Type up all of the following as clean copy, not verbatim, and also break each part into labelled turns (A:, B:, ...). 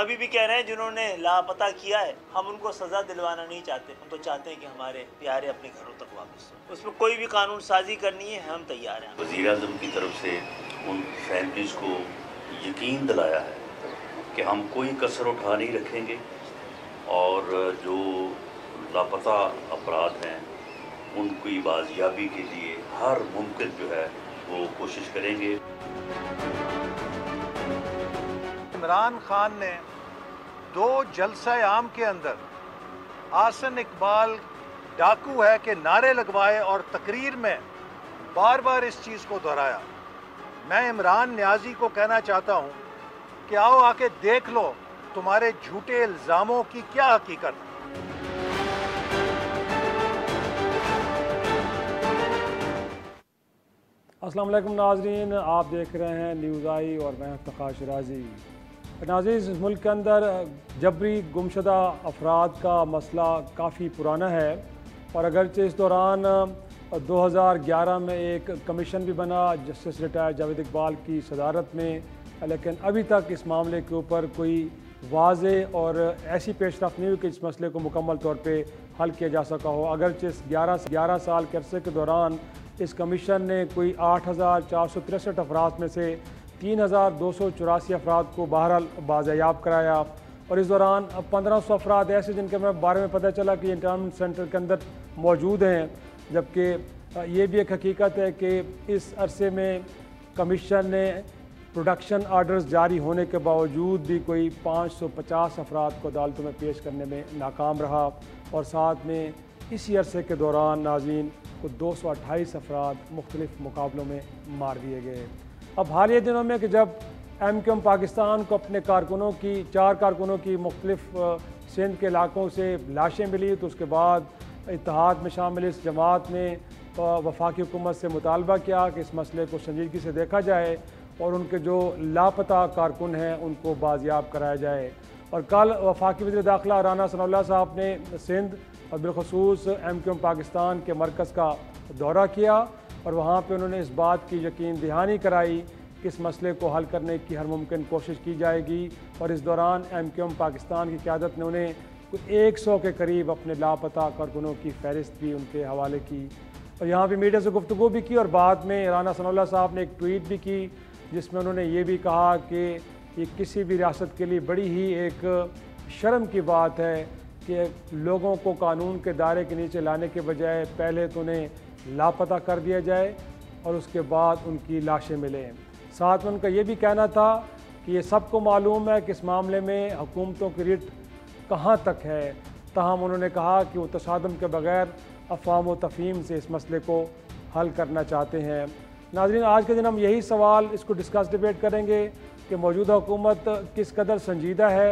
A: अभी भी कह रहे हैं जिन्होंने लापता किया है, हम उनको सज़ा दिलवाना नहीं चाहते, हम तो चाहते हैं कि हमारे प्यारे अपने घरों तक वापस हो। उसमें कोई भी कानून साजी करनी है, हम तैयार हैं।
B: वज़ीर आज़म की तरफ से उन फैमिलीज़ को यकीन दिलाया है कि हम कोई कसर उठा नहीं रखेंगे और जो लापता अफराद हैं उनकी बाजियाबी के लिए हर मुमकिन जो है वो कोशिश करेंगे।
C: इमरान खान ने 2 जलसा आम के अंदर आसन इकबाल डाकू है के नारे लगवाए और तकरीर में बार बार इस चीज़ को दोहराया। मैं इमरान न्याजी को कहना चाहता हूं कि आओ आके देख लो तुम्हारे झूठे इल्ज़ामों की क्या हकीकत है।
D: अस्सलाम वालेकुम नाज़रीन, आप देख रहे हैं न्यूज़ आई और मैं इफ्तिखार शिराजी। नाज़रीन, इस मुल्क के अंदर जबरी गुमशुदा अफराद का मसला काफ़ी पुराना है और अगरचे इस दौरान 2011 में एक कमीशन भी बना जस्टिस रिटायर्ड जावेद इकबाल की सदारत में, लेकिन अभी तक इस मामले के ऊपर कोई वाज़े और ऐसी पेशरफ नहीं हुई कि इस मसले को मुकम्मल तौर पर हल किया जा सका हो। अगरचे इस 11 साल के अरसे के दौरान इस कमीशन ने कोई 8,463 अफराद में से 3,284 अफराद को बहरहाल बाज़याब कराया और इस दौरान 1,500 अफराद ऐसे जिनके बारे में पता चला कि इंटरनमेंट सेंटर के अंदर मौजूद हैं, जबकि ये भी एक हकीकत है कि इस अरसे में कमीशन ने प्रोडक्शन आर्डर्स जारी होने के बावजूद भी कोई 550 अफराद को अदालतों में पेश करने में नाकाम रहा और साथ में इसी अरसे के दौरान नाज़रीन को 228 अफराद मुख्तलिफ मुकाबलों में मार दिए गए। अब हालिया दिनों में कि जब MQM पाकिस्तान को अपने कारकुनों की 4 कारकुनों की मुख्तलिफ सिंध के इलाकों से लाशें मिली, तो उसके बाद इत्तेहाद में शामिल इस जमात ने वफाकी हुकूमत से मुतालबा किया कि इस मसले को संजीदगी से देखा जाए और उनके जो लापता कारकुन हैं उनको बाजियाब कराया जाए। और कल वफाकी वज़ीर दाखिला राना सनाउल्लाह साहब ने सिंध और बिलखसूस MQM पाकिस्तान के मरकज़ का दौरा किया और वहाँ पे उन्होंने इस बात की यकीन दहानी कराई कि इस मसले को हल करने की हर मुमकिन कोशिश की जाएगी और इस दौरान MQM पाकिस्तान की क़यादत ने उन्हें 100 के करीब अपने लापता कारकुनों की फ़हरिस्त भी उनके हवाले की और यहाँ पर मीडिया से गुफ्तगू भी की और बाद में राना सनाउल्लाह साहब ने एक ट्वीट भी की जिसमें उन्होंने ये भी कहा कि ये किसी भी रियासत के लिए बड़ी ही एक शर्म की बात है कि लोगों को कानून के दायरे के नीचे लाने के बजाय पहले तो उन्हें लापता कर दिया जाए और उसके बाद उनकी लाशें मिलें। साथ में उनका ये भी कहना था कि ये सबको मालूम है कि इस मामले में हुकूमतों की रिट कहाँ तक है, ताहम उन्होंने कहा कि वो तसादम के बग़ैर अफ़वाम व तफ़हीम से इस मसले को हल करना चाहते हैं। नाज़रीन, आज के दिन हम यही सवाल इसको डिस्कस डिबेट करेंगे कि मौजूदा हुकूमत किस कदर संजीदा है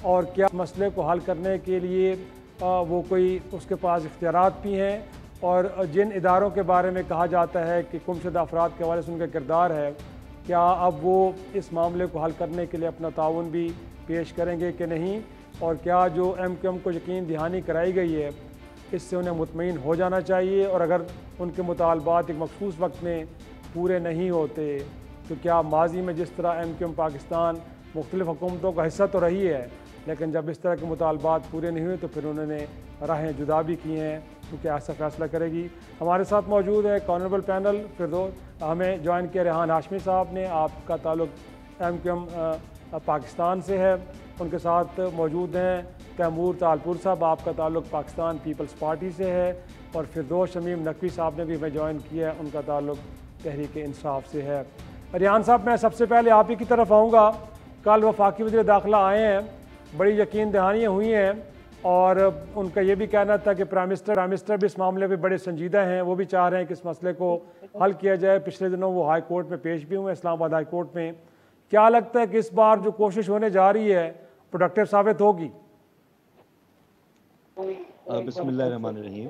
D: और क्या मसले को हल करने के लिए वो कोई उसके पास इख्तियारात भी हैं और जिन इदारों के बारे में कहा जाता है कि गुमशुदा अफराद के हवाले से उनका किरदार है, क्या अब वो इस मामले को हल करने के लिए अपना ताउन भी पेश करेंगे कि नहीं और क्या जो MQM को यकीन दहानी कराई गई है इससे उन्हें मुतमईन हो जाना चाहिए और अगर उनके मुतालबात एक मखसूस वक्त में पूरे नहीं होते तो क्या माजी में जिस तरह MQM पाकिस्तान मुख्तलिफ़ हुकूमतों का हिस्सा तो रही है लेकिन जब इस तरह के मुतालबात पूरे नहीं हुए तो फिर उन्होंने राहें जुदा भी की हैं, तो क्या ऐसा फ़ैसला करेगी। हमारे साथ मौजूद है ऑनरेबल पैनल फिरदौस, हमें ज्वाइन किया रेहान हाशमी साहब ने, आपका ताल्लुक़ MQM पाकिस्तान से है। उनके साथ मौजूद हैं तैमूर तालपुर साहब, आपका ताल्लुक़ पाकिस्तान पीपल्स पार्टी से है और फिरदौस शमीम नकवी साहब ने भी हमें ज्वाइन किया है, उनका ताल्लुक़ तहरीक इंसाफ से है। रेहान साहब, मैं सबसे पहले आप ही की तरफ आऊँगा। कल वफाकी वज़ीर दाखिला आए हैं, बड़ी यकीन दहानियाँ हुई हैं और उनका ये भी कहना था कि प्राइम मिनिस्टर भी इस मामले पे बड़े संजीदा हैं, वो भी चाह रहे हैं कि इस मसले को हल किया जाए। पिछले दिनों वो हाई कोर्ट में पेश भी हुए, इस्लामाबाद हाई कोर्ट में। क्या लगता है कि इस बार जो कोशिश होने जा रही है प्रोडक्टिव साबित होगी?
E: बिस्मिल्लाहिर्रहमानिर्रहीम।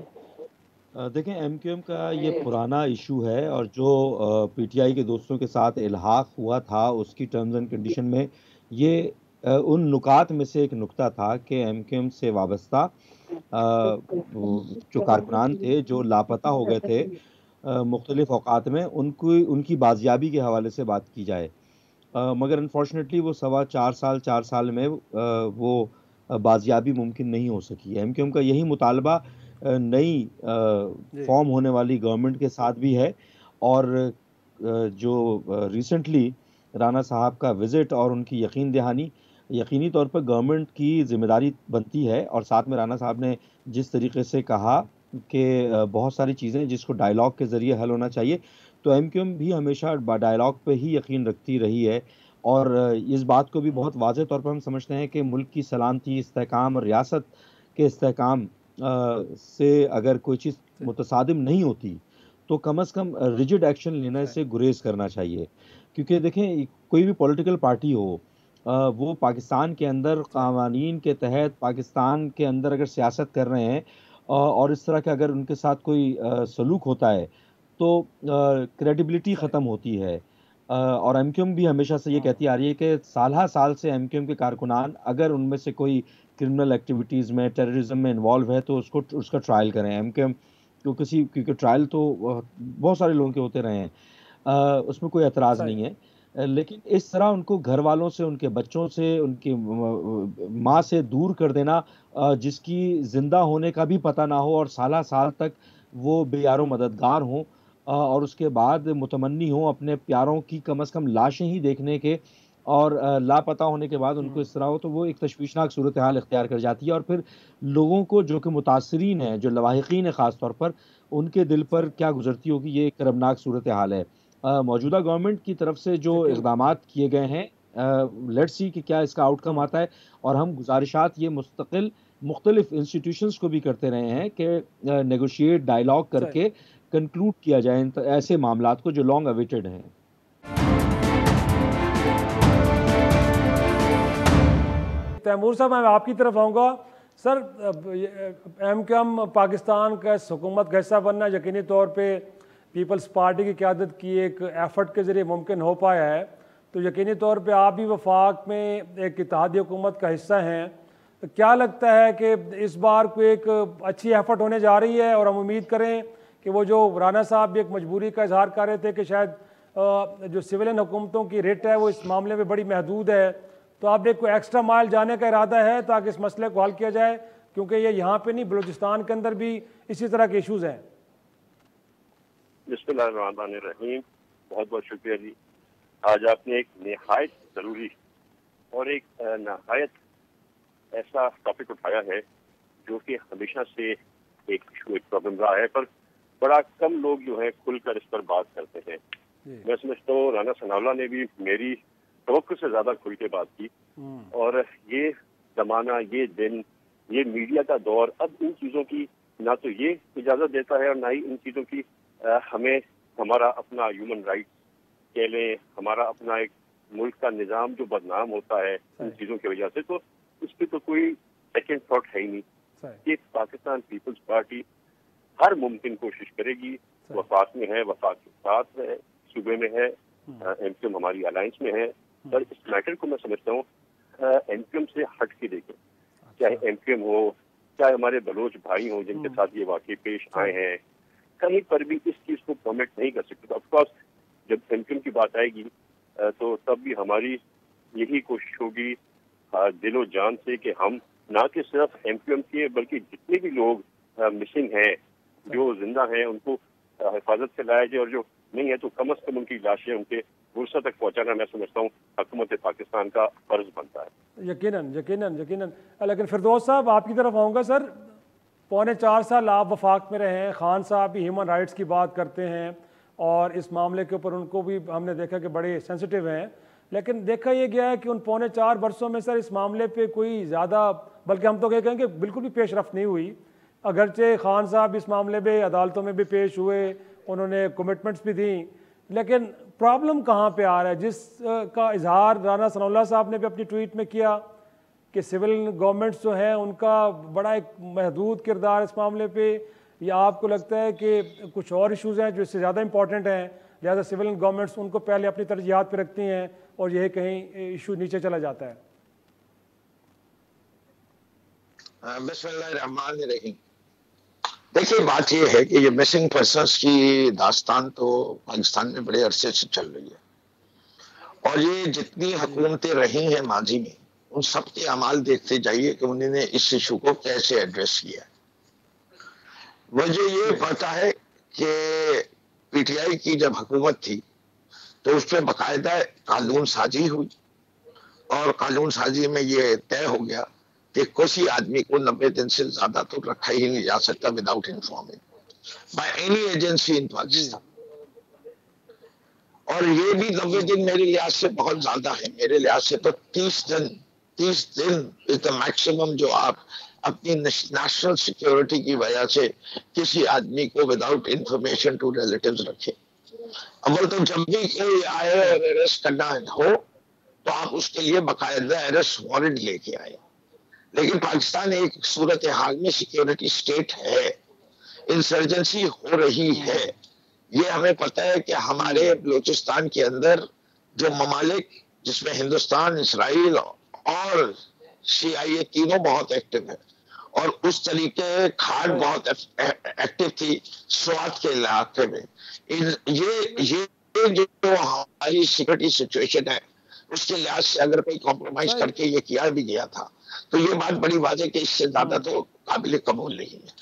E: देखें, MQM का ये पुराना इशू है और जो PTI के दोस्तों के साथ इल्हाक हुआ था उसकी टर्म्स एंड कंडीशन में ये उन नुकात में से एक नुक्ता था कि MQM से वाबस्ता जो कारकुनान थे जो लापता हो गए थे मुख्तलिफ औकात में, उनकी बाजियाबी के हवाले से बात की जाए। मगर अनफॉर्चुनेटली वो 4 साल में वो बाजियाबी मुमकिन नहीं हो सकी। एमक्यूएम का यही मुतालबा नई फॉर्म होने वाली गवर्नमेंट के साथ भी है, और जो रिसेंटली राना साहब का विज़िट और उनकी यकीन दहानी, यकीनी तौर पर गवर्नमेंट की जिम्मेदारी बनती है। और साथ में राना साहब ने जिस तरीके से कहा कि बहुत सारी चीज़ें जिसको डायलॉग के ज़रिए हल होना चाहिए, तो एमक्यूएम भी हमेशा डायलॉग पे ही यकीन रखती रही है। और इस बात को भी बहुत वाज़ेह तौर पर हम समझते हैं कि मुल्क की सलामती, इस्तेहकाम और रियासत के इस्तेहकाम से अगर कोई चीज़ मुतसादिम नहीं होती, तो कम से कम रिजिड एक्शन लेने से गुरेज करना चाहिए। क्योंकि देखें, कोई भी पॉलिटिकल पार्टी हो, वो पाकिस्तान के अंदर कानून के तहत पाकिस्तान के अंदर अगर सियासत कर रहे हैं और इस तरह के अगर उनके साथ कोई सलूक होता है, तो क्रेडिबिलिटी ख़त्म होती है। और एमक्यूएम भी हमेशा से ये कहती आ रही है कि साल से एमक्यूएम के कारकुनान अगर उनमें से कोई क्रिमिनल एक्टिविटीज़ में, टेररिज्म में इन्वॉल्व है, तो उसका ट्रायल करें। एमक्यूएम क्योंकि ट्रायल तो बहुत सारे लोगों के होते रहे हैं, उसमें कोई एतराज़ नहीं है। लेकिन इस तरह उनको घर वालों से, उनके बच्चों से, उनकी माँ से दूर कर देना, जिसकी ज़िंदा होने का भी पता ना हो और साल तक वो बेयारो मददगार हों, और उसके बाद मुतमन्नी हों अपने प्यारों की कम से कम लाशें ही देखने के, और लापता होने के बाद उनको इस तरह हो, तो वो एक तशवीशनाक सूरत हाल इख्तियार कर जाती है। और फिर लोगों को जो कि मुतासरीन हैं, जो लवाहिकीन है ख़ास तौर पर, उनके दिल पर क्या गुजरती होगी, ये एक करबनाक सूरत हाल है। मौजूदा गवर्नमेंट की तरफ से जो इक़दामात किए गए हैं, लेट्स सी कि क्या इसका आउटकम आता है। और हम गुजारिशात ये मुस्तकिल मुख्तलिफ इंस्टीट्यूशंस को भी करते रहे हैं कि नेगोशिएट, डायलॉग करके कंक्लूड किया जाए ऐसे मामलात को जो लॉन्ग अवेटेड हैं।
D: तैमूर साहब, मैं आपकी तरफ आऊँगा। सर, एमक्यूएम पाकिस्तान का हुकूमत का हिस्सा बनना यकीनी तौर पे पीपल्स पार्टी की क़यादत की एक एफ़र्ट के ज़रिए मुमकिन हो पाया है, तो यकीनी तौर पे आप भी वफाक में एक इत्तेहादी हुकूमत का हिस्सा हैं। तो क्या लगता है कि इस बार को एक अच्छी एफ़र्ट होने जा रही है, और हम उम्मीद करें कि वो जो राना साहब भी एक मजबूरी का इजहार कर रहे थे कि शायद जो सिविलियन हुकूमतों की रेट है वो इस मामले में बड़ी महदूद है, तो आपने कोई एक्स्ट्रा माइल जाने का इरादा है ताकि इस मसले को हल किया जाए, क्योंकि ये यहाँ पे नहीं, बलूचिस्तान के अंदर भी इसी तरह के इशूज़ हैं।
F: बिस्मिल्लाहिर्रहमानिर्रहीम, बहुत बहुत शुक्रिया जी। आज आपने एक निहायत ज़रूरी और एक नहायत ऐसा टॉपिक उठाया है जो कि हमेशा से एक इशू, एक प्रॉब्लम रहा है, पर बड़ा कम लोग जो है खुलकर इस पर बात करते हैं। मैं समझता हूँ राना सनाउल्लाह ने भी मेरी तवक्कुल से ज़्यादा खुल के बात की, और ये ज़माना, ये दिन, ये मीडिया का दौर अब इन चीज़ों की ना तो ये इजाज़त देता है और ना ही इन चीज़ों की हमें हमारा अपना ह्यूमन राइट कह लें, हमारा अपना एक मुल्क का निज़ाम जो बदनाम होता है इन चीज़ों की वजह से, तो उस पर तो कोई सेकेंड थॉट है ही नहीं। ये पाकिस्तान पीपल्स पार्टी हर मुमकिन कोशिश करेगी, वफाक में है, वफाक के साथ है, सूबे में है, एमक्यूएम हमारी अलायंस में है, पर इस मैटर को मैं समझता हूँ एमक्यूएम से हट के देखें। चाहे एमक्यूएम हो, चाहे हमारे बलोच भाई हों जिनके साथ ये वाकई पेश आए हैं, कहीं पर भी इस चीज़ को परमिट नहीं कर सकते। तो ऑफकोर्स जब एमक्यूएम की बात आएगी तो तब भी हमारी यही कोशिश होगी दिलो जान से कि हम ना कि सिर्फ एमक्यूएम के बल्कि जितने भी लोग मिसिंग हैं, जो जिंदा हैं, उनको हिफाजत से लाया जाए, और जो नहीं है तो कम से कम उनकी लाशें उनके गुरसा तक पहुंचाना मैं समझता हूँ हुकूमत पाकिस्तान का फर्ज बनता है।
D: यकीनन यकीनन यकीनन। लेकिन फिरदौस साहब, आपकी तरफ आऊँगा। सर, 4.25 साल आप वफाक में रहे हैं, खान साहब भी ह्यूमन राइट्स की बात करते हैं और इस मामले के ऊपर उनको भी हमने देखा कि बड़े सेंसिटिव हैं, लेकिन देखा यह गया है कि उन 4.25 वर्षों में सर इस मामले पे कोई ज़्यादा, बल्कि हम तो कह कहेंगे बिल्कुल भी पेशरफ्त नहीं हुई। अगरचे खान साहब इस मामले में अदालतों में भी पेश हुए, उन्होंने कमिटमेंट्स भी दी, लेकिन प्रॉब्लम कहाँ पे आ रहा है, जिसका इजहार राना सनाउल्लाह साहब ने भी अपनी ट्वीट में किया कि सिविल गवर्नमेंट्स जो हैं उनका बड़ा एक महदूद किरदार इस मामले पे, या आपको लगता है कि कुछ और इश्यूज़ हैं जो इससे ज़्यादा इंपॉर्टेंट हैं, लिहाजा सिविल गवर्नमेंट्स उनको पहले अपनी तरजीहात पे रखती हैं और यही कहीं इशू नीचे चला जाता है?
G: बिस्मिल्लाहिर्रहमानिर्रहीम। देखिए, बात यह है कि ये मिसिंग पर्सन्स की दास्तान तो पाकिस्तान में बड़े अरसे से चल रही है, और ये जितनी हुकूमतें रही हैं माजी में, उन सब के अमाल देखते जाइए कि उन्होंने इस इशू को कैसे एड्रेस किया। मुझे ये पता है कि पीटीआई की जब हुकूमत थी तो उस पर बाकायदा कानून साजी हुई, और कानून साजी में ये तय हो गया कि किसी आदमी को 90 दिन से ज्यादा तो रखा ही नहीं जा सकता without informing by any agency in Pakistan. और ये भी 90 दिन मेरे लिहाज से बहुत ज्यादा है। मेरे लिहाज से तो 30 दिन इज द मैक्सिमम जो आप अपनी नेशनल सिक्योरिटी की वजह से किसी आदमी को विदाउट इंफॉर्मेशन टू रिलेटिव्स रखे। अव्वल तो जब भी कोई आए और अरेस्ट करना हो तो आप उसके लिए बाकायदा अरेस्ट वारंट लेके आए। लेकिन पाकिस्तान एक सूरत हाल में सिक्योरिटी स्टेट है, इंसर्जेंसी हो रही है। ये हमें पता है कि हमारे बलूचिस्तान के अंदर जो ममालिक जिसमें हिंदुस्तान, इसराइल और CIA तीनों बहुत एक्टिव है, और उस तरीके खाट बहुत एक्टिव थी स्वात के इलाके में। ये जो हमारी सिक्योरिटी सिचुएशन है उसके लिहाज से अगर कोई कॉम्प्रोमाइज करके ये किया भी गया था तो ये बात बड़ी वाज़ेह कि इससे ज्यादा तो काबिल कबूल नहीं है।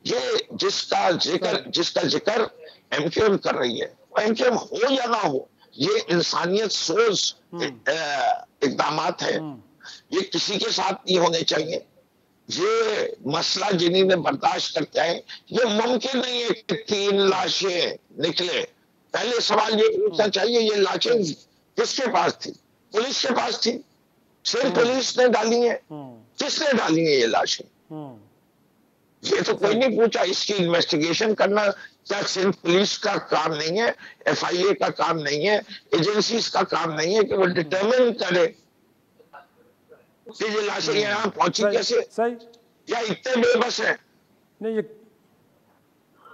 G: ये जिसका जिक्र MQM कर रही है, MQM हो या ना हो, ये इंसानियत सोच इकदामात है, ये किसी के साथ नहीं होने चाहिए। ये मसला जिन्हीं ने बर्दाश्त करते हैं, ये मुमकिन नहीं है कि 3 लाशें निकले। पहले सवाल ये पूछना चाहिए ये लाशें किसके पास थी? पुलिस के पास थी, सिर्फ पुलिस ने डाली है? किसने डाली है ये लाशें? ये तो कोई नहीं पूछा। इसकी इन्वेस्टिगेशन करना क्या सिर्फ पुलिस का काम नहीं है, FIA का काम नहीं है, एजेंसीज का काम नहीं है कि वो डिटरमिन करे कि ये लाशें यहाँ पहुंची कैसे?
D: सही
G: या इतने बेबस है?
D: नहीं, ये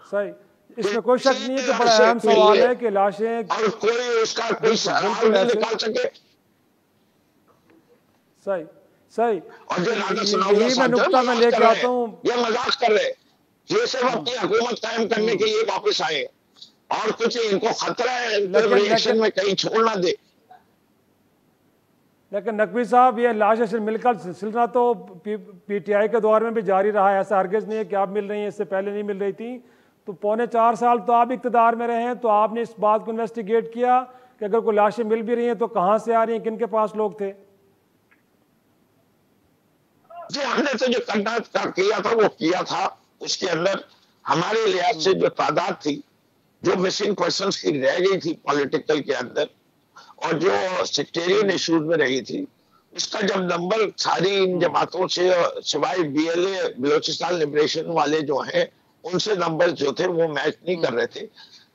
D: सही, इसमें कोई शक नहीं है कि बड़ा अहम सवाल है कि लाशें
G: और कोई उसका कोई सवाल नहीं निकाल सके।
D: सही सही,
G: और जो
D: यही मैं नुक्ता में लेके आता हूँ।
G: ये मजाक कर रहे, ये सिर्फ अपनी हुकूमत कायम करने के लिए वापस आए और कुछ इनको खतरा है रिएक्शन में कहीं छोड़ ना दे।
D: लेकिन नकवी साहब, ये लाशें मिलकर सिलसिला तो PTI के दौर में भी जारी रहा है। ऐसा हरगिज़ नहीं है कि आप मिल रही हैं, इससे पहले नहीं मिल रही थी। तो पौने 4 साल तो आप इक़्तिदार में रहे हैं, तो आपने इस बात को इन्वेस्टिगेट किया कि अगर कोई लाशें मिल भी रही हैं तो कहाँ से आ रही हैं, किन के पास लोग थे?
G: जी, हमने तो जो करना किया था वो किया था। उसके अंदर हमारे लिहाज से जो तादाद थी, जो मिसिंग पर्सन्स की रह गई थी पॉलिटिकल के अंदर और जो सेक्टेरियन इश्यूज में रही थी, उसका जब नंबर सारी इन जमातों से सिवाय BLA बलोचिस्तान लिबरेशन वाले जो हैं उनसे नंबर जो थे वो मैच नहीं कर रहे थे।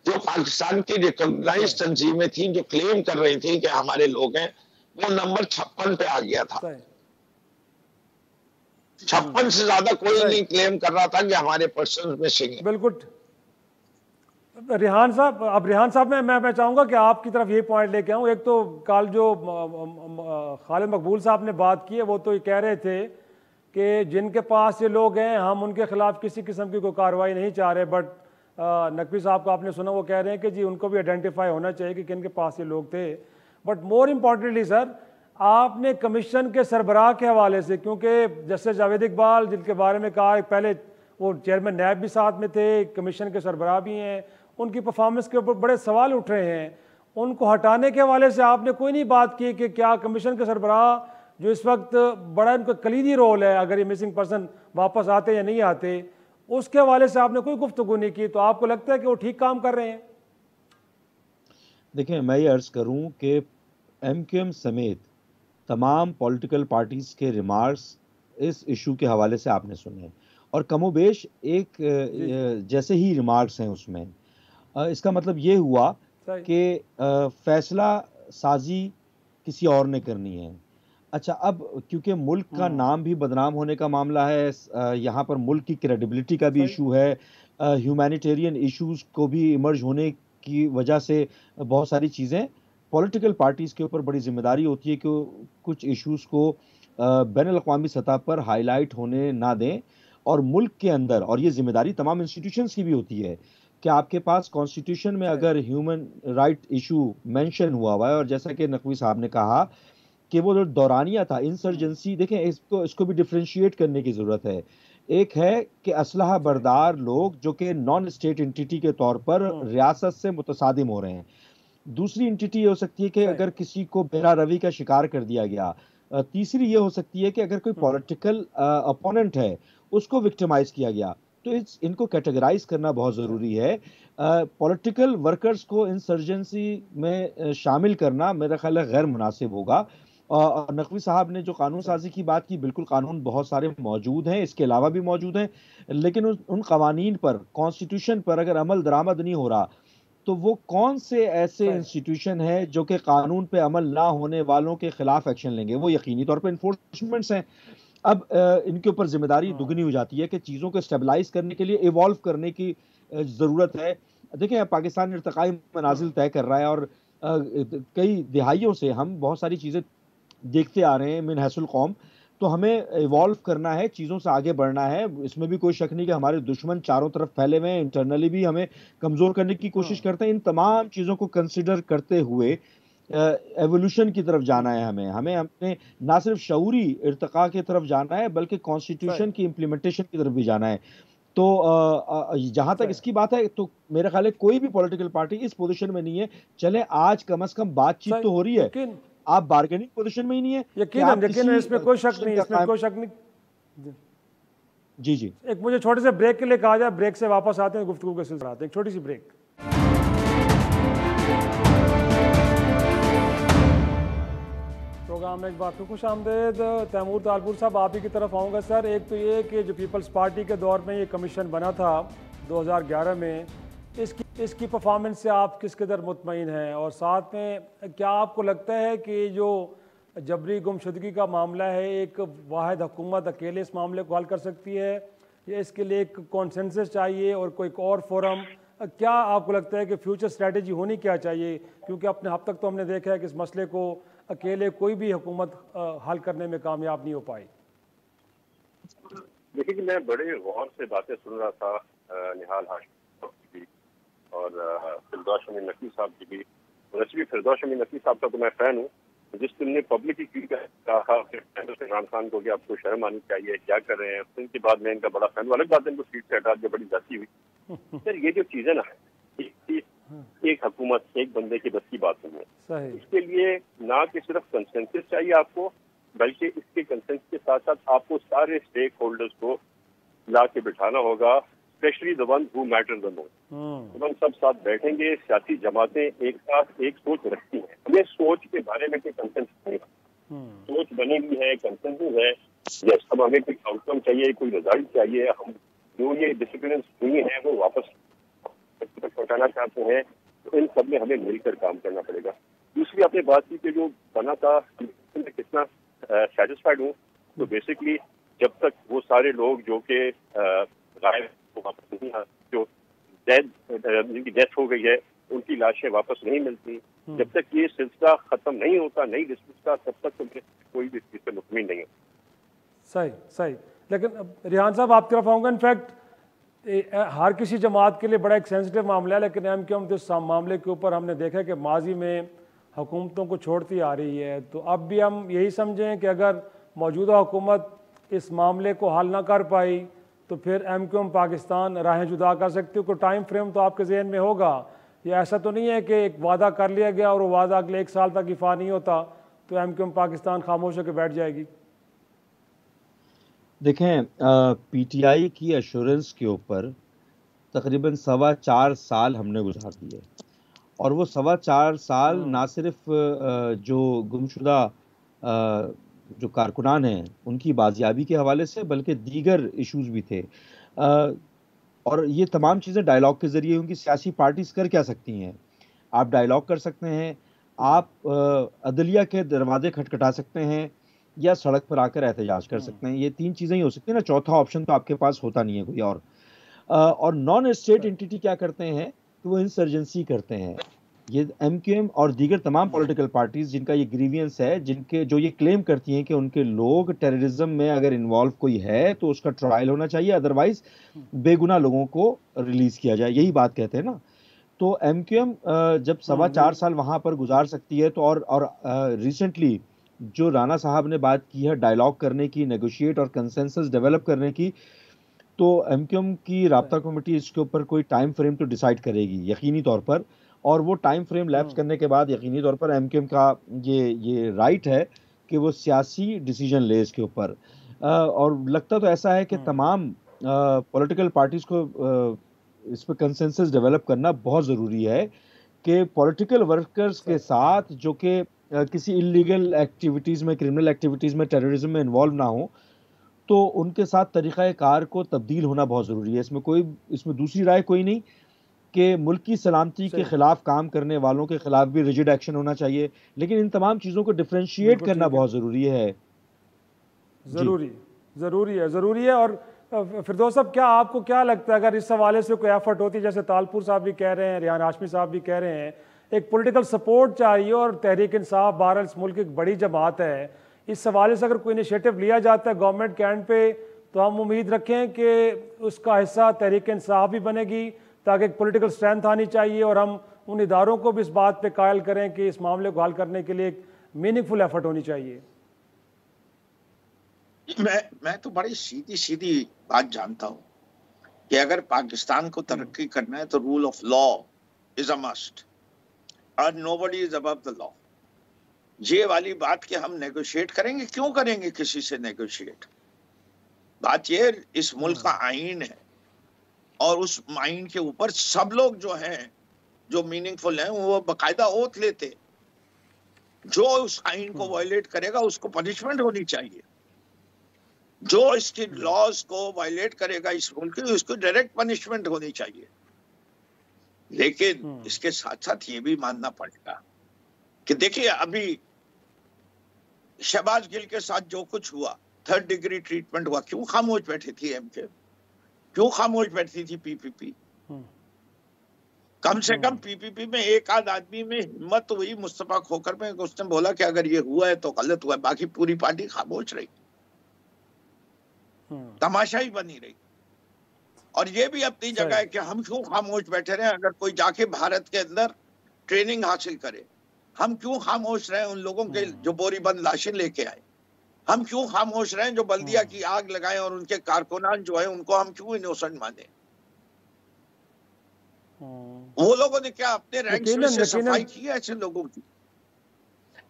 G: जो पाकिस्तान की रिकॉग्नाइज तंजीमें थी जो क्लेम कर रही थी कि हमारे लोग हैं, वो नंबर 56 पे आ गया था। 56 से ज्यादा कोई नहीं क्लेम कर रहा था कि हमारे पर्सन मिसिंग है।
D: बिल्कुल। रिहान साहब, अब रिहान साहब मैं चाहूँगा कि आपकी तरफ ये पॉइंट लेके आऊँ। एक तो कल जो खालिद मकबूल साहब ने बात की है, वो तो ये कह रहे थे कि जिनके पास ये लोग हैं हम उनके खिलाफ किसी किस्म की कोई कार्रवाई नहीं चाह रहे। बट नकवी साहब को आपने सुना, वो कह रहे हैं कि जी उनको भी आइडेंटिफाई होना चाहिए कि किन के पास ये लोग थे। बट मोर इम्पॉर्टेंटली सर, आपने कमीशन के सरबराह के हवाले से, क्योंकि जस्टिस जावेद इकबाल जिनके बारे में कहा, पहले वो चेयरमैन नैब भी साथ में थे, कमीशन के सरबराह भी हैं, उनकी परफॉर्मेंस के ऊपर बड़े सवाल उठ रहे हैं। उनको हटाने के हवाले से आपने कोई नहीं बात की कि क्या कमीशन के सरबराह जो इस वक्त बड़ा इनका कलीदी रोल है, अगर ये मिसिंग पर्सन वापस आते या नहीं आते, उसके हवाले से आपने कोई गुफ्तगू नहीं की? तो आपको लगता है कि वो ठीक काम कर रहे हैं?
E: देखिए, मैं ये अर्ज़ करूं कि MQM समेत तमाम पॉलिटिकल पार्टीज़ के रिमार्क्स इस इशू के हवाले से आपने सुने और कमोबेश एक जैसे ही रिमार्क्स हैं उसमें। इसका मतलब ये हुआ कि फैसला साजी किसी और ने करनी है। अच्छा, अब क्योंकि मुल्क का नाम भी बदनाम होने का मामला है, यहाँ पर मुल्क की क्रेडिबिलिटी का भी इशू है, ह्यूमैनिटेरियन इश्यूज को भी इमर्ज होने की वजह से बहुत सारी चीज़ें पॉलिटिकल पार्टीज़ के ऊपर बड़ी जिम्मेदारी होती है कि कुछ इश्यूज़ को बैनुल-अक़वामी सतह पर हाईलाइट होने ना दें और मुल्क के अंदर, और ये जिम्मेदारी तमाम इंस्टीट्यूशंस की भी होती है कि आपके पास कॉन्स्टिट्यूशन में अगर ह्यूमन राइट इशू मेंशन हुआ है, और जैसा कि नकवी साहब ने कहा कि वो जो दौरानिया था इंसर्जेंसी, देखें इसको भी डिफरेंशिएट करने की जरूरत है। एक है कि असलहा बरदार लोग जो कि नॉन स्टेट एंटिटी के तौर पर रियासत से मुतसादिम हो रहे हैं। दूसरी एंटिटी ये हो सकती है कि अगर किसी को बेरा रवि का शिकार कर दिया गया। तीसरी ये हो सकती है कि अगर कोई पॉलिटिकल अपोनेंट है उसको विक्टिमाइज किया गया। तो इनको कैटेगराइज करना बहुत जरूरी है। पॉलिटिकल वर्कर्स को इंसर्जेंसी में शामिल करना मेरा ख्याल है गैर मुनासिब होगा। और नकवी साहब ने जो कानून साजी की बात की, बिल्कुल कानून बहुत सारे मौजूद हैं, इसके अलावा भी मौजूद हैं, लेकिन उन कवानीन पर, कॉन्स्टिट्यूशन पर अगर अमल दरामद नहीं हो रहा तो वो कौन से ऐसे इंस्टीट्यूशन है जो कि कानून पे अमल ना होने वालों के खिलाफ एक्शन लेंगे? वो यकीनी तौर पे इन्फोर्समेंट्स हैं। अब इनके ऊपर जिम्मेदारी दुगनी हो जाती है कि चीज़ों को स्टेबलाइज करने के लिए इवॉल्व करने की ज़रूरत है। देखिए, पाकिस्तान इर्तकाई मनाजिल तय कर रहा है और कई दिहाइयों से हम बहुत सारी चीज़ें देखते आ रहे हैं मिन हैसुल कौम। तो हमें इवॉल्व करना है, चीज़ों से आगे बढ़ना है। इसमें भी कोई शक नहीं कि हमारे दुश्मन चारों तरफ फैले हुए हैं, इंटरनली भी हमें कमज़ोर करने की कोशिश करते हैं। इन तमाम चीज़ों को कंसिडर करते हुए एवोल्यूशन की तरफ जाना है। हमें अपने ना सिर्फ शऊरी इर्तका की तरफ जाना है बल्कि कॉन्स्टिट्यूशन की इम्प्लीमेंटेशन की तरफ भी जाना है। तो जहां तक इसकी बात है तो मेरा ख्याल है कोई भी पॉलिटिकल पार्टी इस पोजीशन में नहीं है। चले आज कम से कम बातचीत तो हो रही है, आप बार्गेनिंग पोजीशन में ही नहीं है।
D: यकीन इसमें कोई शक नहीं, इसमें कोई शक नहीं।
E: जी
D: एक मुझे छोटे से ब्रेक के लिए कहा जाए, ब्रेक से वापस आते हैं, गुफ्तगू के सिलसिले आते हैं, एक छोटी सी ब्रेक। प्रोग्राम में एक बार फिर खुश आमदेद। तैमूर तालपुर साहब, आप ही की तरफ आऊँगा सर। एक तो ये कि जो पीपल्स पार्टी के दौर में ये कमीशन बना था 2011 में, इसकी परफॉर्मेंस से आप किस कदर मुतमईन हैं, और साथ में क्या आपको लगता है कि जो जबरी गुमशुदगी का मामला है एक वाहिद हुकूमत अकेले इस मामले को हल कर सकती है, या इसके लिए एक कॉन्सेंसस चाहिए और कोई और फोरम? क्या आपको लगता है कि फ्यूचर स्ट्रेटजी होनी क्या चाहिए? क्योंकि अपने अब तक तो हमने देखा है कि इस मसले को अकेले कोई भी हुकूमत हल करने में कामयाब नहीं हो पाई।
F: देखिए कि मैं बड़े गौर से बातें सुन रहा था निहाल हाशिम की और फिरदौस शमी नकवी साहब की भी। वैसे भी फिरदौस शमी नकवी साहब का तो मैं फ़ैन हूँ, जिस तुमने पब्लिकली कहा इमरान खान को कि आपको शर्म आनी चाहिए, क्या कर रहे हैं, उनके बाद मैं इनका बड़ा फैन हूँ। अलग बात है इनको सीट से हटा के बड़ी जाती हुई। सर ये जो चीज़ें ना, एक हुकूमत एक बंदे की बस की बात नहीं है। इसके लिए ना कि सिर्फ कंसेंसस चाहिए आपको, बल्कि इसके कंसेंसस के साथ साथ आपको सारे स्टेक होल्डर्स को ला के बिठाना होगा, specially the one who matter the most. हम सब साथ बैठेंगे, सियासी जमातें एक साथ एक सोच रखती हैं, हमें सोच के बारे में कोई कंसेंसस नहीं है, सोच बनी हुई है, कंसेंसस है। जब सब हमें कोई आउटकम चाहिए, कोई रिजल्ट चाहिए, हम जो ये डिसिप्लिन हुई हैं वो वापस पहुंचाना चाहते हैं, तो इन सब में हमें मिलकर काम करना पड़ेगा। दूसरी आपने बात की कि जो बना था मैं कितना सेटिस्फाइड हूँ, तो बेसिकली जब तक वो सारे लोग जो कि गायब वापस नहीं आ, जो जिनकी डेथ हो गई है, उनकी लाशें वापस नहीं मिलती, जब तक ये सिलसिला खत्म नहीं होता नई डिस्प्यूट का, तब तक कोई भी चीज से मुतमिन नहीं है।
D: सही। लेकिन रिहान साहब आपकी तरफ आऊँगा। इनफैक्ट हर किसी जमात के लिए बड़ा एक सेंसिटिव मामला है, लेकिन एमक्यूएम तो इस मामले के ऊपर हमने देखा कि माजी में हुकूमतों को छोड़ती आ रही है। तो अब भी हम यही समझें कि अगर मौजूदा हुकूमत इस मामले को हल ना कर पाई तो फिर एमक्यूएम पाकिस्तान राहें जुदा कर सकती है। कोई टाइम फ्रेम तो आपके जहन में होगा, या ऐसा तो नहीं है कि एक वादा कर लिया गया और वो वादा अगले 1 साल तक इफा नहीं होता तो एमक्यूएम पाकिस्तान खामोश होकर बैठ जाएगी?
E: देखें, पीटीआई की एश्योरेंस के ऊपर तकरीबन 4.25 साल हमने गुजार दिए, और वो 4.25 साल ना सिर्फ जो गुमशुदा जो कारकुनान हैं उनकी बाजियाबी के हवाले से, बल्कि दीगर इश्यूज भी थे। और ये तमाम चीज़ें डायलॉग के ज़रिए उनकी सियासी पार्टीज कर क्या सकती हैं? आप डायलॉग कर सकते हैं, आप अदलिया के दरवाजे खटखटा सकते हैं, या सड़क पर आकर एहतजाज कर सकते हैं। ये 3 चीज़ें ही हो सकती हैं ना, चौथा ऑप्शन तो आपके पास होता नहीं है कोई और नॉन स्टेट एंटिटी क्या करते हैं? तो वो इंसर्जेंसी करते हैं। ये MQM और दीगर तमाम पॉलिटिकल पार्टीज जिनका ये ग्रीवियंस है, जिनके जो ये क्लेम करती हैं कि उनके लोग टेररिज्म में अगर इन्वॉल्व कोई है तो उसका ट्रायल होना चाहिए, अदरवाइज बेगुनाह लोगों को रिलीज किया जाए, यही बात कहते हैं ना। तो MQM जब 4.25 साल वहां पर गुजार सकती है, तो और रिसेंटली जो राणा साहब ने बात की है डायलॉग करने की, नेगोशिएट और कंसेंसस डेवलप करने की, तो MQM की राब्ता कमेटी इसके ऊपर कोई टाइम फ्रेम तो डिसाइड करेगी यकीनी तौर पर, और वो टाइम फ्रेम लैप्स करने के बाद यकीनी तौर पर MQM का ये राइट है कि वो सियासी डिसीजन ले इसके ऊपर। और लगता तो ऐसा है कि तमाम पॉलिटिकल पार्टीज को इस पर कंसेंसस डेवलप करना बहुत ज़रूरी है कि पॉलिटिकल वर्कर्स के साथ जो कि किसी इलीगल एक्टिविटीज़ में, क्रिमिनल एक्टिविटीज़ में, टेररिज्म में इन्वॉल्व ना हो, तो उनके साथ तरीक़ाकार को तब्दील होना बहुत ज़रूरी है। इसमें दूसरी राय कोई नहीं कि मुल्क की सलामती के खिलाफ काम करने वालों के खिलाफ भी रिजिड एक्शन होना चाहिए, लेकिन इन तमाम चीज़ों को डिफरेंशिएट करना बहुत ज़रूरी है।
D: ज़रूरी है। और फिरदौस साहब, क्या आपको क्या लगता है अगर इस हवाले से कोई एफर्ट होती है, जैसे तालपुर साहब भी कह रहे हैं, रियान हाशमी साहब भी कह रहे हैं, एक पॉलिटिकल सपोर्ट चाहिए और तहरीक इंसाफ बहरहाल इस मुल्क की एक बड़ी जमात है, इस हवाले से अगर कोई इनिशिएटिव लिया जाता है गवर्नमेंट के एंड पे, तो हम उम्मीद रखें कि उसका हिस्सा तहरीक इंसाफ भी बनेगी, ताकि एक पॉलिटिकल स्ट्रेंथ आनी चाहिए और हम उन इदारों को भी इस बात पे कायल करें कि इस मामले को हल करने के लिए एक मीनिंगफुल एफर्ट होनी चाहिए।
H: मैं तो बड़ी सीधी बात जानता हूं कि अगर पाकिस्तान को तरक्की करना है तो rule of law is a must और nobody is above the law. ये वाली बात कि हम नेगोशिएट करेंगे, क्यों करेंगे किसी से नेगोशिएट? बात ये इस मुल्क का आईन है और उस आईन के ऊपर सब लोग जो हैं, जो मीनिंगफुल हैं, वो बाकायदा ओथ लेते। जो उस आईन को वायलेट करेगा उसको पनिशमेंट होनी चाहिए। जो इसकी लॉज को वायलेट करेगा इस मुल्क की, उसको डायरेक्ट पनिशमेंट होनी चाहिए। लेकिन इसके साथ साथ ये भी मानना पड़ेगा कि देखिए अभी शहबाज गिल के साथ जो कुछ हुआ, 3rd डिग्री ट्रीटमेंट हुआ, क्यों खामोश बैठी थी MK? क्यों खामोश बैठी थी PPP? कम से कम PPP में एक आध आदमी में हिम्मत हुई मुस्तफा खोखर में, उसने बोला कि अगर ये हुआ है तो गलत हुआ है, बाकी पूरी पार्टी खामोश रही, तमाशाई बनी रही। और ये भी अपनी जगह है कि हम क्यों खामोश बैठे रहे? अगर कोई जाके भारत के अंदर ट्रेनिंग हासिल करे, हम क्यों खामोश रहे? उन लोगों के जो बोरीबंद लाशें लेके आए, हम क्यों खामोश रहे? जो बल्दिया की आग लगाए और उनके कारकुनान जो है उनको हम क्यों इनोसेंट माने? वो लोगों ने क्या अपने रैंक्स में से सफाई की है ऐसे लोगों की?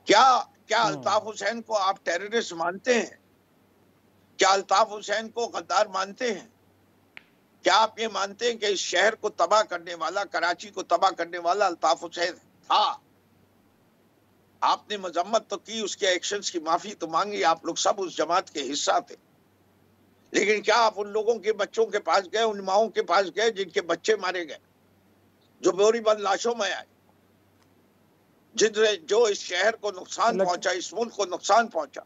H: क्या अल्ताफ हुसैन को आप टेररिस्ट मानते हैं? क्या अल्ताफ हुसैन को गद्दार मानते हैं? क्या आप ये मानते हैं कि इस शहर को तबाह करने वाला, कराची को तबाह करने वाला अल्ताफ हुसैन था? आपने मजम्मत तो की, उसके एक्शंस की माफी तो मांगी, आप लोग सब उस जमात के हिस्सा थे। लेकिन क्या आप उन लोगों के बच्चों के पास गए, उन माओं के पास गए जिनके बच्चे मारे गए, जो बोरीबंद लाशों में आए, जिनसे जो इस शहर को नुकसान पहुंचा, इस मुल्क को नुकसान पहुंचा?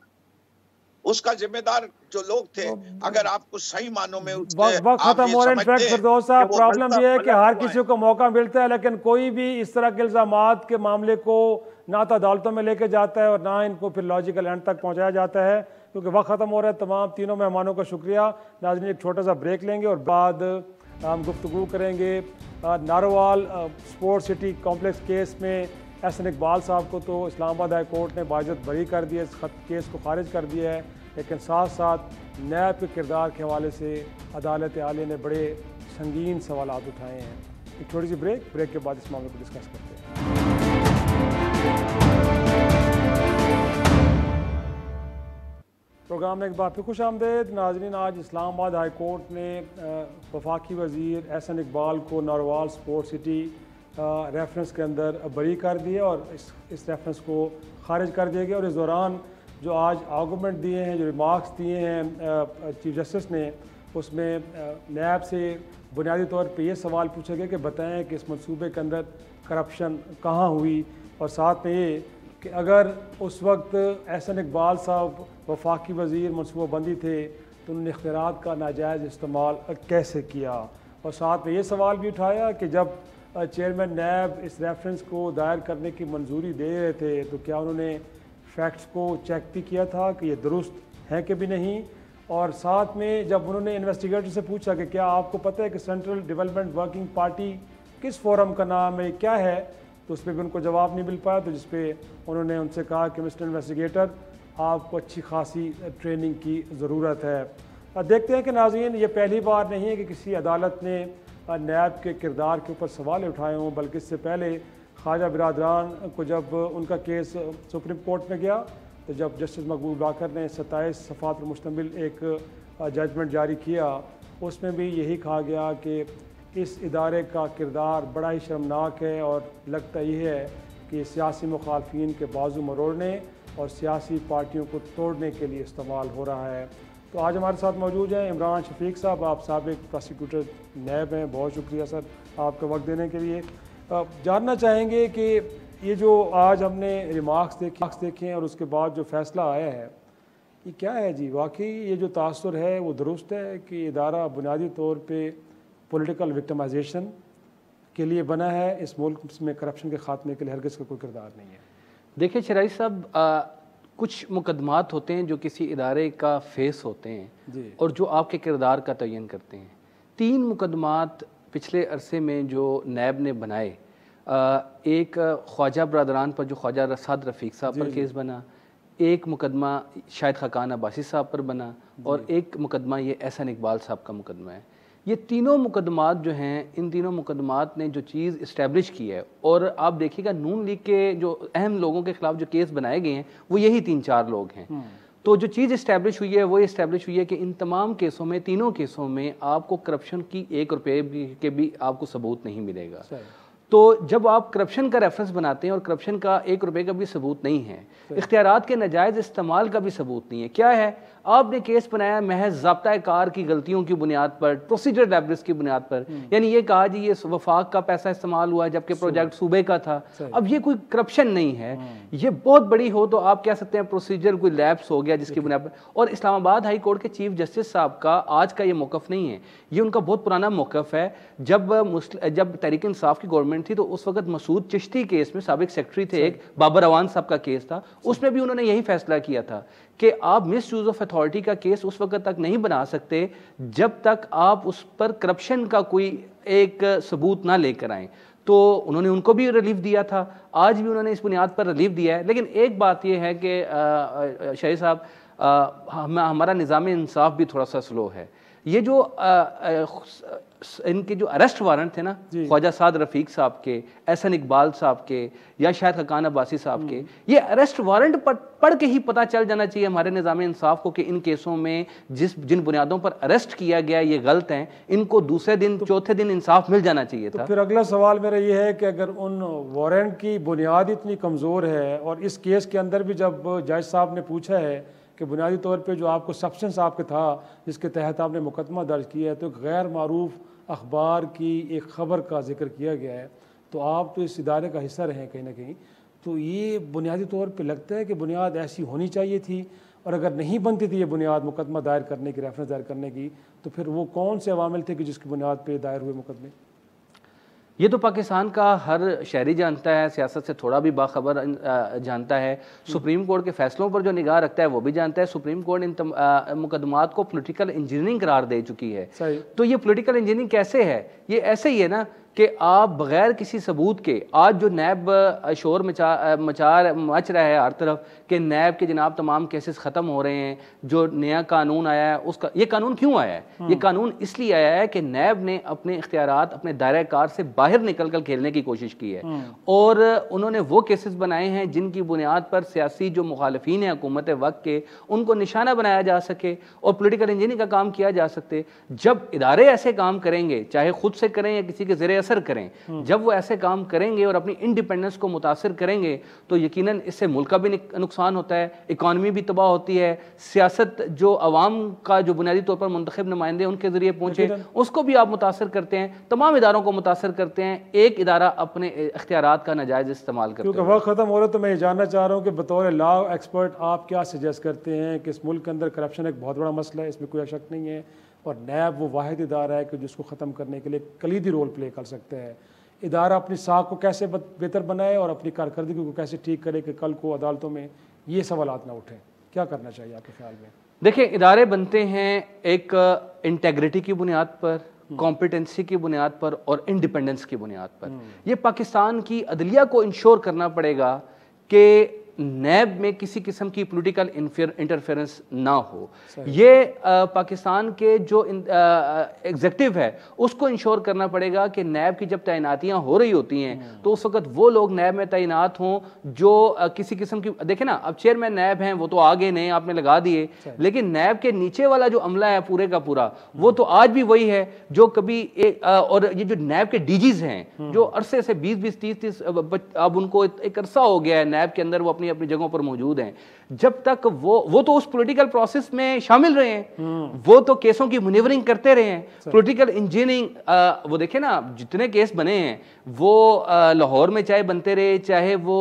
H: उसका जिम्मेदार जो लोग थे, अगर आप कुछ सही मानों में
D: वक्त खत्म हो रहा है। इनफैक्ट फिरदौस साहब, प्रॉब्लम ये है कि हर किसी को मौका मिलता है, लेकिन कोई भी इस तरह के इल्जामात के मामले को ना तो अदालतों में लेके जाता है और ना इनको फिर लॉजिकल एंड तक पहुंचाया जाता है, क्योंकि वक्त खत्म हो रहा है। तमाम तीनों मेहमानों का शुक्रिया। नाज़रीन, एक छोटा सा ब्रेक लेंगे और बाद हम गुफ्तगू करेंगे Narowal sport city complex case में एहसन इकबाल साहब को तो इस्लामाबाद हाई कोर्ट ने बाइज्जत बरी कर दिया, इस केस को खारिज कर दिया है, लेकिन साथ साथ नैब के किरदार के हवाले से अदालत आलिया ने बड़े संगीन सवालात उठाए हैं। एक छोटी सी ब्रेक के बाद इस मामले को डिस्कस करते हैं। प्रोग्राम में एक बार फिर खुश आमदेद। नाज़रीन, आज इस्लामाबाद हाई कोर्ट ने वफाकी वज़ीर एहसन इकबाल को नारोवाल स्पोर्ट सिटी रेफरेंस के अंदर बरी कर दिया और इस रेफरेंस को खारिज कर दिया गया। और इस दौरान जो आज आर्गूमेंट दिए हैं, जो रिमार्क्स दिए हैं चीफ जस्टिस ने, उसमें नैब से बुनियादी तौर पे ये सवाल पूछा गया कि बताएं कि इस मंसूबे के अंदर करप्शन कहाँ हुई, और साथ में ये कि अगर उस वक्त एहसन इकबाल साहब वफाकी वज़ीर मनसूबाबंदी थे तो उन्होंने इख्तियारात का नाजायज़ इस्तेमाल कैसे किया। और साथ में ये सवाल भी उठाया कि जब चेयरमैन नैब इस रेफरेंस को दायर करने की मंजूरी दे रहे थे, तो क्या उन्होंने फैक्ट्स को चेक भी किया था कि ये दुरुस्त हैं कि भी नहीं? और साथ में जब उन्होंने इन्वेस्टिगेटर से पूछा कि क्या आपको पता है कि सेंट्रल डेवलपमेंट वर्किंग पार्टी किस फोरम का नाम है, क्या है, तो उस पर भी उनको जवाब नहीं मिल पाया। तो जिस पे उन्होंने उनसे कहा कि मिस्टर इन्वेस्टिगेटर, आपको अच्छी खासी ट्रेनिंग की ज़रूरत है। देखते हैं कि नाज़रीन, ये पहली बार नहीं है कि किसी अदालत ने नैब के किरदार के ऊपर सवाल उठाए हों, बल्कि इससे पहले ख्वाजा बिरादरान को जब उनका केस सुप्रीम कोर्ट में गया, तो जब जस्टिस मकबूल बाकर ने 27 सफ़ात पर मुश्तमिल एक जजमेंट जारी किया, उसमें भी यही कहा गया कि इस इदारे का किरदार बड़ा ही शर्मनाक है और लगता ही है कि सियासी मुखालफिन के बाजू मरोड़ने और सियासी पार्टियों को तोड़ने के लिए इस्तेमाल हो रहा है। तो आज हमारे साथ मौजूद हैं इमरान शफीक साहब, आप साबिक प्रोसिक्यूटर नैब हैं। बहुत शुक्रिया सर आपका वक्त देने के लिए। जानना चाहेंगे कि ये जो आज हमने रिमार्क्स देखे और उसके बाद जो फ़ैसला आया है, ये क्या है जी? वाकई ये जो तासुर है वो दुरुस्त है कि इदारा बुनियादी तौर पे पॉलिटिकल विक्टिमाइजेशन के लिए बना है? इस मुल्क में करप्शन के ख़ात्मे के लिए हरगिज़ का कोई किरदार नहीं है।
I: देखिए शराई साहब, कुछ मुकदमात होते हैं जो किसी इदारे का फेस होते हैं और जो आपके किरदार का तयन करते हैं। 3 मुकदमात पिछले अरसे में जो नैब ने बनाए, एक ख्वाजा बरदरान पर जो ख्वाजा साद रफ़ीक साहब पर केस बना, एक मुकदमा शाहिद खाकान अब्बासी साहब पर बना और एक मुकदमा ये एहसन इकबाल साहब का मुकदमा है। ये तीनों मुकदमात जो हैं, इन तीनों मुकदमात ने जो चीज़ इस्टेब्लिश की है, और आप देखिएगा नून लीग के जो अहम लोगों के खिलाफ जो केस बनाए गए हैं वो यही 3-4 लोग हैं। तो जो चीज़ इस्टेब्लिश हुई है वो इस्टेब्लिश हुई है कि इन तमाम केसों में, तीनों केसों में आपको करप्शन की 1 रुपये के भी आपको सबूत नहीं मिलेगा। तो जब आप करप्शन का रेफरेंस बनाते हैं और करप्शन का 1 रुपये का भी सबूत नहीं है, इख्तियारात के नाजायज़ इस्तेमाल का भी सबूत नहीं है, क्या है? आपने केस बनाया महज ज़ाब्ता कार की गलतियों की बुनियाद पर, प्रोसीजर लाइब्रेरीज की बुनियाद पर, यानी ये कहा जी ये वफाक का पैसा इस्तेमाल हुआ जबकि प्रोजेक्ट सूबे का था। अब ये कोई करप्शन नहीं है, ये बहुत बड़ी हो तो आप कह सकते हैं प्रोसीजर कोई लैप्स हो गया जिसकी बुनियाद पर। और इस्लामाबाद हाई कोर्ट के चीफ जस्टिस साहब का आज का ये मौक़िफ़ नहीं है, ये उनका बहुत पुराना मौक़िफ़ है। जब तहरीक इंसाफ की गवर्नमेंट थी तो उस वक्त मसूद चिश्ती केस में साबिक सेक्रेटरी थे, एक बाबर अवान साहब का केस था, उसमें भी उन्होंने यही फैसला किया था कि आप मिस यूज़ ऑफ अथॉरिटी का केस उस वक्त तक नहीं बना सकते जब तक आप उस पर करप्शन का कोई एक सबूत ना लेकर आएँ। तो उन्होंने उनको भी रिलीफ दिया था, आज भी उन्होंने इस बुनियाद पर रिलीफ दिया है। लेकिन एक बात यह है कि शाहिद साहब, हमारा निज़ाम इंसाफ भी थोड़ा सा स्लो है। ये जो इनके जो अरेस्ट वारंट थे ना, ख्वाजा साद रफ़ीक साहब के, एहसन इकबाल साहब के या शाहिद खाकान अब्बासी साहब के, ये अरेस्ट वारंट पढ़ के ही पता चल जाना चाहिए हमारे निज़ाम इंसाफ को कि इन केसों में जिन बुनियादों पर अरेस्ट किया गया ये गलत हैं, इनको दूसरे दिन चौथे दिन इंसाफ मिल जाना चाहिए था।
D: तो फिर अगला सवाल मेरा ये है कि अगर उन वारंट की बुनियाद इतनी कमज़ोर है और इस केस के अंदर भी जब जज साहब ने पूछा है कि बुनियादी तौर पे जो आपको सब्सटेंस आपके था जिसके तहत आपने मुकदमा दर्ज किया है, तो गैर मारूफ अखबार की एक ख़बर का जिक्र किया गया है, तो आप तो इस इदारे का हिस्सा रहे हैं कहीं ना कहीं, तो ये बुनियादी तौर पे लगता है कि बुनियाद ऐसी होनी चाहिए थी, और अगर नहीं बनती थी ये बुनियाद मुकदमा दायर करने की, रेफरेंस दायर करने की, तो फिर वो कौन से अवामिल थे कि जिसकी बुनियाद पर दायर हुए मुकदमे?
I: ये तो पाकिस्तान का हर शहरी जानता है, सियासत से थोड़ा भी बाखबर जानता है, सुप्रीम कोर्ट के फैसलों पर जो निगाह रखता है वो भी जानता है। सुप्रीम कोर्ट इन मुकदमात को पॉलिटिकल इंजीनियरिंग करार दे चुकी है। तो ये पॉलिटिकल इंजीनियरिंग कैसे है? ये ऐसे ही है ना कि आप बगैर किसी सबूत के, आज जो नैब शोर मच रहा है हर तरफ कि नैब के जनाब तमाम केसेस ख़त्म हो रहे हैं, जो नया कानून आया है उसका, ये कानून क्यों आया है? ये कानून इसलिए आया है कि नैब ने अपने इख्तियारात अपने दायरे कार से बाहर निकल कर खेलने की कोशिश की है, और उन्होंने वो केसेस बनाए हैं जिनकी बुनियाद पर सियासी जो मुखालिफिन हैं हुकूमत वक्त के, उनको निशाना बनाया जा सके और पॉलिटिकल इंजीनियरिंग का काम किया जा सकते। जब इदारे ऐसे काम करेंगे, चाहे खुद से करें या किसी के ज़रिए असर करें, जब वो ऐसे काम करेंगे और अपनी इंडिपेंडेंस को मुतासिर करेंगे, तो यकीनन इससे मुल्क का भी नुकसान होता है, इकॉनमी भी तबाह होती है, सियासत जो अवाम का जो बुनियादी तौर पर मुंतखब नुमाइंदे उनके जरिए पहुंचे उसको भी आप मुतासिर करते हैं, तमाम इदारों को मुतासिर करते हैं, एक इदारा अपने इख्तियारात का नाजायज़ इस्तेमाल करते हैं।
D: क्योंकि वक्त ख़त्म हो रहा है तो मैं ये जानना चाह रहा हूँ कि बतौर लॉ एक्सपर्ट आप क्या सजेस्ट करते हैं कि इस मुल्क के अंदर करप्शन एक बहुत बड़ा मसला है, इसमें कोई शक नहीं है, और नैब वो वाहिद इदारा है कि जिसको ख़त्म करने के लिए कलीदी रोल प्ले कर सकता है। इदारा अपनी साख को कैसे बेहतर बनाए और अपनी कारकर्दगी को कैसे ठीक करे कि कल को अदालतों में ये सवालात ना उठें? क्या करना चाहिए आपके ख्याल में?
I: देखिए, इदारे बनते हैं एक इंटेग्रिटी की बुनियाद पर, कॉम्पिटेंसी की बुनियाद पर और इंडिपेंडेंस की बुनियाद पर। ये पाकिस्तान की अदलिया को इंश्योर करना पड़ेगा कि नैब में किसी किस्म की पॉलिटिकल इंटरफेरेंस ना हो। ये पाकिस्तान के जो एग्जेक्टिव है उसको इंश्योर करना पड़ेगा कि नैब की जब तैनातियां हो रही होती हैं तो उस वक्त वो लोग नैब में तैनात हों जो किसी किस्म की, देखे ना, अब चेयरमैन नैब हैं वो तो आगे नहीं आपने लगा दिए, लेकिन नैब के नीचे वाला जो अमला है पूरे का पूरा वो तो आज भी वही है जो कभी और ये जो नैब के डीजीज हैं जो अरसे से 20-20, 30-30 अब उनको एक अरसा हो गया है नैब के अंदर वो अपनी जगहों पर मौजूद हैं, जब तक वो तो उस पॉलिटिकल प्रोसेस में शामिल रहे हैं, वो तो केसों की मुनीवरिंग करते रहे हैं, पॉलिटिकल इंजीनियरिंग, वो देखे ना जितने केस बने हैं वो लाहौर में चाहे बनते रहे चाहे वो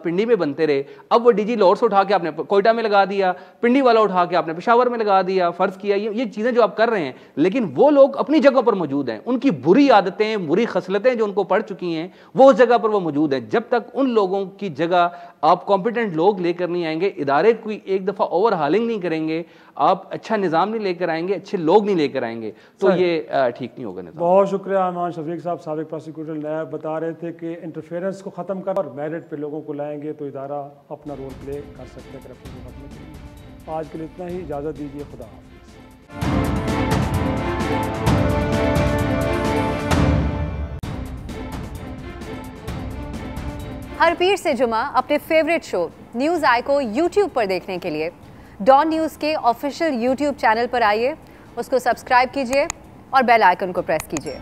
I: पिंडी में बनते रहे। अब वो डीजी लाहौर से उठा के आपने कोयटा में लगा दिया, पिंडी वाला उठा के आपने पेशावर में लगा दिया, फर्ज किया, ये चीजें जो आप कर रहे हैं, लेकिन वो लोग अपनी जगह पर मौजूद हैं, उनकी बुरी आदतें बुरी खसलतें जो उनको पड़ चुकी हैं वो उस जगह पर वो मौजूद हैं। जब तक उन लोगों की जगह आप कॉम्पिटेंट लोग लेकर नहीं आएंगे, इदारे कोई एक दफा ओवरहालिंग नहीं करेंगे, आप अच्छा निज़ाम नहीं लेकर आएंगे, अच्छे लोग नहीं लेकर आएंगे, तो ये ठीक नहीं होगा निज़ाम।
D: बहुत शुक्रिया इमान शफीक साहब, साबिक प्रोसिक्यूटर नैब, बता रहे थे कि इंटरफेरेंस को ख़त्म कर और मेरिट पे लोगों को लाएंगे तो इदारा अपना रोल प्ले कर सकते हैं करप्शन को खत्म के लिए। आज के लिए इतना ही, इजाज़त दीजिए, खुदा हाफिज़।
J: हर पीर से जुमा अपने फेवरेट शो न्यूज़ आई को YouTube पर देखने के लिए डॉन न्यूज़ के ऑफिशियल YouTube चैनल पर आइए, उसको सब्सक्राइब कीजिए और बेल आइकन को प्रेस कीजिए।